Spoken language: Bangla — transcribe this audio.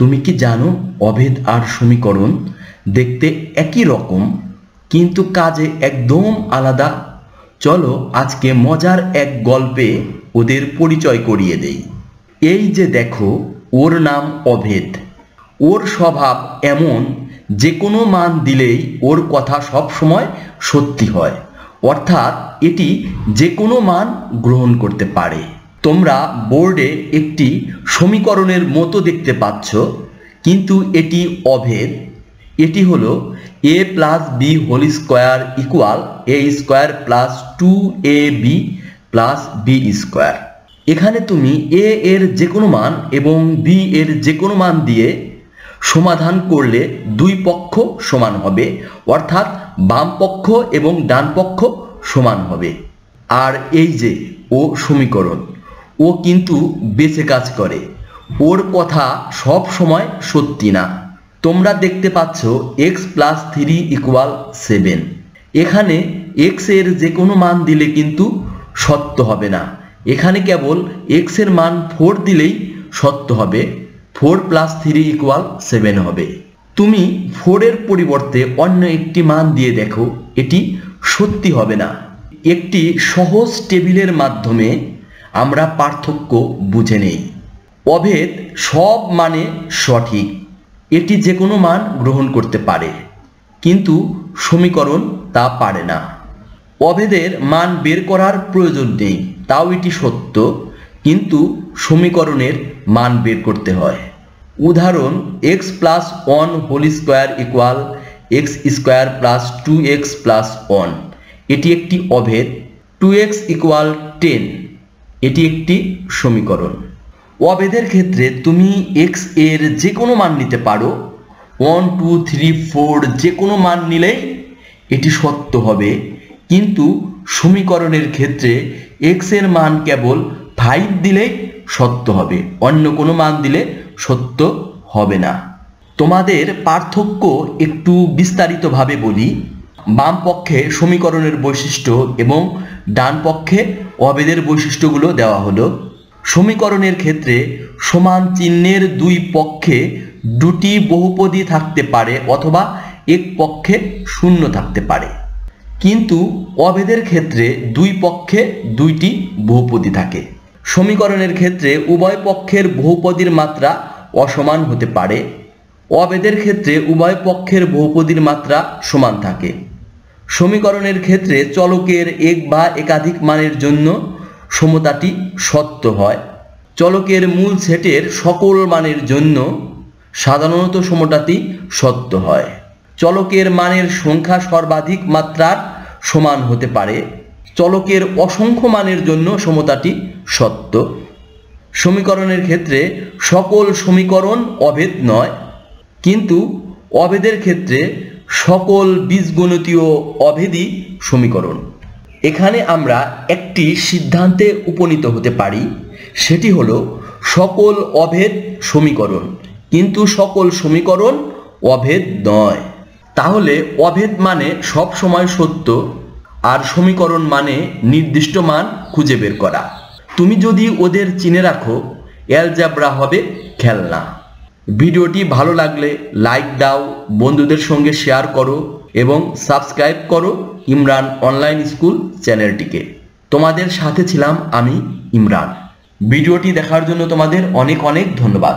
তুমি কি জানো অভেদ আর সমীকরণ দেখতে একই রকম কিন্তু কাজে একদম আলাদা? চলো আজকে মজার এক গল্পে ওদের পরিচয় করিয়ে দেই। এই যে দেখো, ওর নাম অভেদ। ওর স্বভাব এমন, যে কোনো মান দিলেই ওর কথা সব সময় সত্যি হয়, অর্থাৎ এটি যে কোনো মান গ্রহণ করতে পারে। তোমরা বোর্ডে একটি সমীকরণের মতো দেখতে পাচ্ছ, কিন্তু এটি অভেদ। এটি হলো a plus b whole square equal a square plus 2ab plus b square. এখানে তুমি a এর যে কোনো মান এবং b এর যে কোনো মান দিয়ে সমাধান করলে দুই পক্ষ সমান হবে, অর্থাৎ বাম পক্ষ এবং ডান পক্ষ সমান হবে। আর এই যে ও সমীকরণ, ও কিন্তু বেঁচে কাজ করে। ওর কথা সব সময় সত্যি না। তোমরা দেখতে পাচ্ছ x প্লাস 3 ইকুয়াল 7। এখানে x এর যে কোনো মান দিলে কিন্তু সত্য হবে না। এখানে কেবল x এর মান 4 দিলেই সত্য হবে। 4 প্লাস 3 ইকুয়াল 7 হবে। তুমি 4 এর পরিবর্তে অন্য একটি মান দিয়ে দেখো, এটি সত্যি হবে না। একটি সহজ টেবিলের মাধ্যমে আমরা পার্থক্য বুঝে নেই। অভেদ সব মানে সঠিক, এটি যে কোনো মান গ্রহণ করতে পারে, কিন্তু সমীকরণ তা পারে না। অভেদের মান বের করার প্রয়োজন নেই, তাও এটি সত্য, কিন্তু সমীকরণের মান বের করতে হয়। উদাহরণ, x plus 1 whole square equal x square plus 2x plus 1। এটি একটি অভেদ। 2x ইকুয়াল 10, এটি একটি সমীকরণ। অভেদের ক্ষেত্রে তুমি x এর যে কোনো মান নিতে পারো। 1, 2, 3, 4 যে কোনো মান নিলেই এটি সত্য হবে, কিন্তু সমীকরণের ক্ষেত্রে x এর মান কেবল 5 দিলেই সত্য হবে, অন্য কোনো মান দিলে সত্য হবে না। তোমাদের পার্থক্য একটু বিস্তারিতভাবে বলি। বাম পক্ষে সমীকরণের বৈশিষ্ট্য এবং ডান পক্ষে অভেদের বৈশিষ্ট্যগুলো দেওয়া হলো। সমীকরণের ক্ষেত্রে সমান চিহ্নের দুই পক্ষে দুটি বহুপদী থাকতে পারে, অথবা এক পক্ষে শূন্য থাকতে পারে। কিন্তু অভেদের ক্ষেত্রে দুই পক্ষে দুইটি বহুপদী থাকে। সমীকরণের ক্ষেত্রে উভয় পক্ষের বহুপদীর মাত্রা অসমান হতে পারে। অভেদের ক্ষেত্রে উভয় পক্ষের বহুপদীর মাত্রা সমান থাকে। সমীকরণের ক্ষেত্রে চলকের এক বা একাধিক মানের জন্য সমতাটি সত্য হয়। চলকের মূল সেটের সকল মানের জন্য সাধারণত সমতাটি সত্য হয়। চলকের মানের সংখ্যা সর্বাধিক মাত্রার সমান হতে পারে। চলকের অসংখ্য মানের জন্য সমতাটি সত্য। সমীকরণের ক্ষেত্রে সকল সমীকরণ অভেদ নয়, কিন্তু অভেদের ক্ষেত্রে সকল বীজগণিতীয় অভেদই সমীকরণ। এখানে আমরা একটি সিদ্ধান্তে উপনীত হতে পারি, সেটি হলো সকল অভেদ সমীকরণ, কিন্তু সকল সমীকরণ অভেদ নয়। তাহলে অভেদ মানে সব সময় সত্য, আর সমীকরণ মানে নির্দিষ্ট মান খুঁজে বের করা। তুমি যদি ওদের চিনে রাখো, অ্যালজেব্রা হবে খেলনা। ভিডিওটি ভালো লাগলে লাইক দাও, বন্ধুদের সঙ্গে শেয়ার করো এবং সাবস্ক্রাইব করো ইমরান অনলাইন স্কুল চ্যানেলটিকে। তোমাদের সাথে ছিলাম আমি ইমরান। ভিডিওটি দেখার জন্য তোমাদের অনেক অনেক ধন্যবাদ।